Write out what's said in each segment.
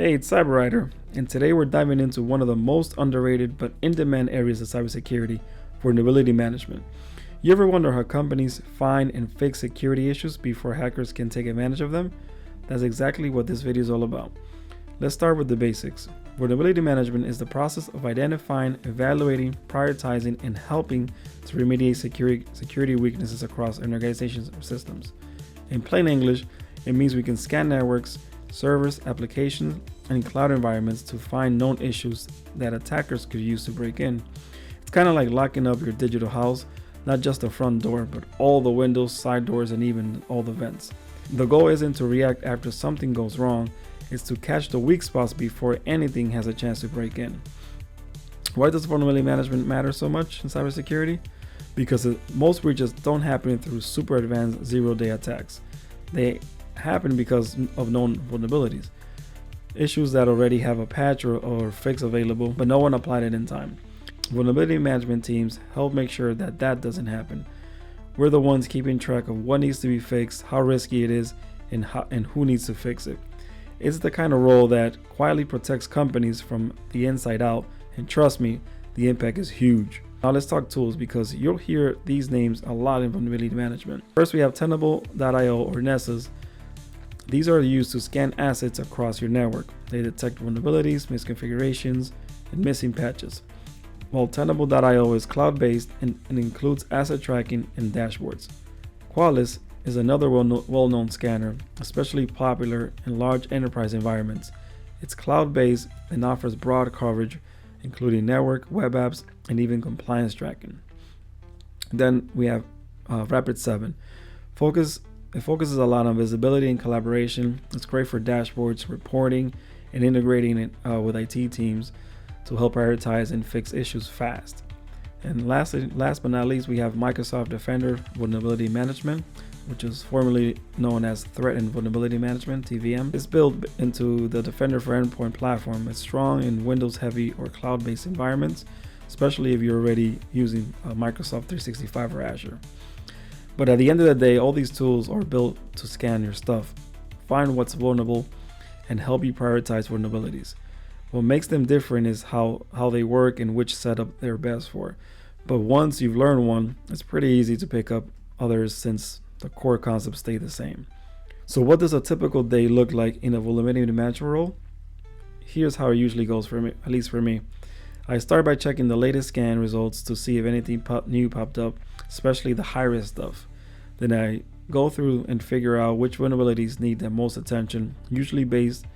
Hey, it's Cyber and today we're diving into one of the most underrated but in-demand areas of cybersecurity, vulnerability management. You ever wonder how companies find and fix security issues before hackers can take advantage of them? That's exactly what this video is all about. Let's start with the basics. Vulnerability management is the process of identifying, evaluating, prioritizing, and helping to remediate security weaknesses across an organization's systems. In plain English, it means we can scan networks, servers, applications, and cloud environments to find known issues that attackers could use to break in. It's kind of like locking up your digital house, not just the front door, but all the windows, side doors, and even all the vents. The goal isn't to react after something goes wrong, it's to catch the weak spots before anything has a chance to break in. Why does vulnerability management matter so much in cybersecurity? Because most breaches don't happen through super advanced zero-day attacks. They happen because of known vulnerabilities. Issues that already have a patch or fix available, but no one applied it in time. Vulnerability management teams help make sure that doesn't happen. We're the ones keeping track of what needs to be fixed, how risky it is, and who needs to fix it. It's the kind of role that quietly protects companies from the inside out, and trust me, the impact is huge. Now let's talk tools, because you'll hear these names a lot in vulnerability management. First, we have Tenable.io or Nessus. These are used to scan assets across your network. They detect vulnerabilities, misconfigurations, and missing patches. While Tenable.io is cloud-based and includes asset tracking and dashboards. Qualys is another well-known scanner, especially popular in large enterprise environments. It's cloud-based and offers broad coverage, including network, web apps, and even compliance tracking. Then we have Rapid7. It focuses a lot on visibility and collaboration. It's great for dashboards, reporting, and integrating it with IT teams to help prioritize and fix issues fast. And last but not least, we have Microsoft Defender Vulnerability Management, which is formerly known as Threat and Vulnerability Management, TVM. It's built into the Defender for Endpoint platform. It's strong in Windows-heavy or cloud-based environments, especially if you're already using Microsoft 365 or Azure. But at the end of the day, all these tools are built to scan your stuff, find what's vulnerable, and help you prioritize vulnerabilities. What makes them different is how they work and which setup they're best for. But once you've learned one, it's pretty easy to pick up others since the core concepts stay the same. So what does a typical day look like in a vulnerability management role? Here's how it usually goes for me, at least for me. I start by checking the latest scan results to see if anything new popped up, especially the high-risk stuff. Then I go through and figure out which vulnerabilities need the most attention, usually based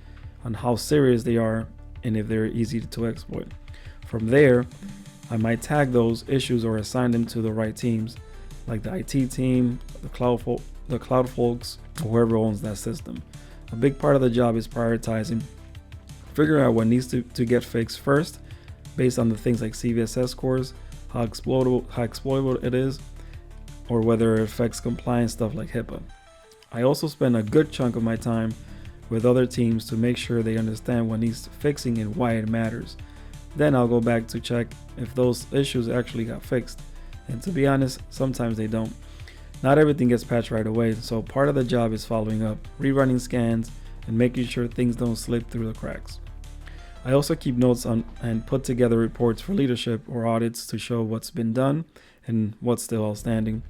on how serious they are and if they're easy to exploit. From there, I might tag those issues or assign them to the right teams, like the IT team, the cloud folks, or whoever owns that system. A big part of the job is prioritizing, figuring out what needs to get fixed first, based on the things like CVSS scores, how exploitable it is, or whether it affects compliance stuff like HIPAA. I also spend a good chunk of my time with other teams to make sure they understand what needs fixing and why it matters. Then I'll go back to check if those issues actually got fixed. And to be honest, sometimes they don't. Not everything gets patched right away, so part of the job is following up, rerunning scans, and making sure things don't slip through the cracks. I also keep notes on and put together reports for leadership or audits to show what's been done and what's still outstanding.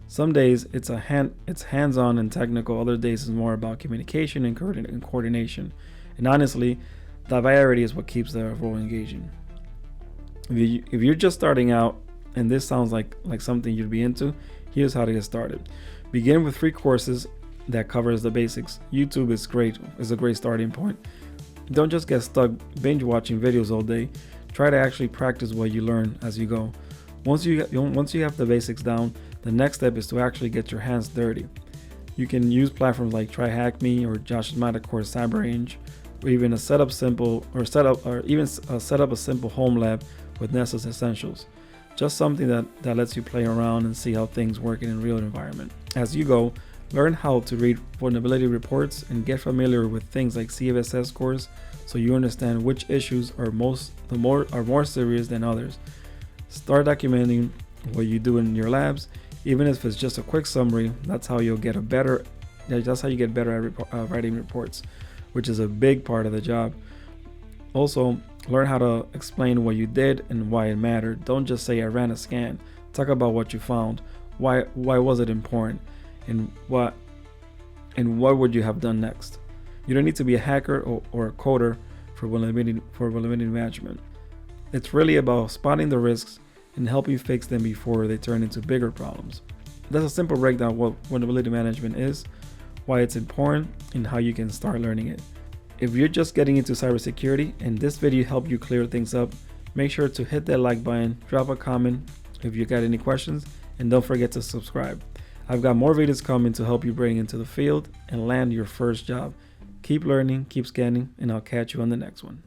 Some days it's hands-on and technical, other days it's more about communication and coordination. And honestly, that variety is what keeps the role engaging. If you're just starting out and this sounds like something you'd be into, here's how to get started. Begin with free courses that covers the basics. YouTube is a great starting point. Don't just get stuck binge watching videos all day. Try to actually practice what you learn as you go. Once you have the basics down, the next step is to actually get your hands dirty. You can use platforms like TryHackMe or Josh's Mata course CyberRange, or even set up a simple home lab with Nessus Essentials. Just something that lets you play around and see how things work in a real environment. As you go, learn how to read vulnerability reports and get familiar with things like CVSS scores so you understand which issues are more serious than others. Start documenting what you do in your labs, even if it's just a quick summary. That's how you get better at writing reports. which is a big part of the job. Also, learn how to explain what you did and why it mattered. Don't just say I ran a scan. Talk about what you found. Why was it important? And what would you have done next? You don't need to be a hacker or a coder for vulnerability management. It's really about spotting the risks and helping fix them before they turn into bigger problems. That's a simple breakdown of what vulnerability management is, why it's important, and how you can start learning it. If you're just getting into cybersecurity and this video helped you clear things up, make sure to hit that like button, drop a comment if you got any questions, and don't forget to subscribe. I've got more videos coming to help you break into the field and land your first job. Keep learning, keep scanning, and I'll catch you on the next one.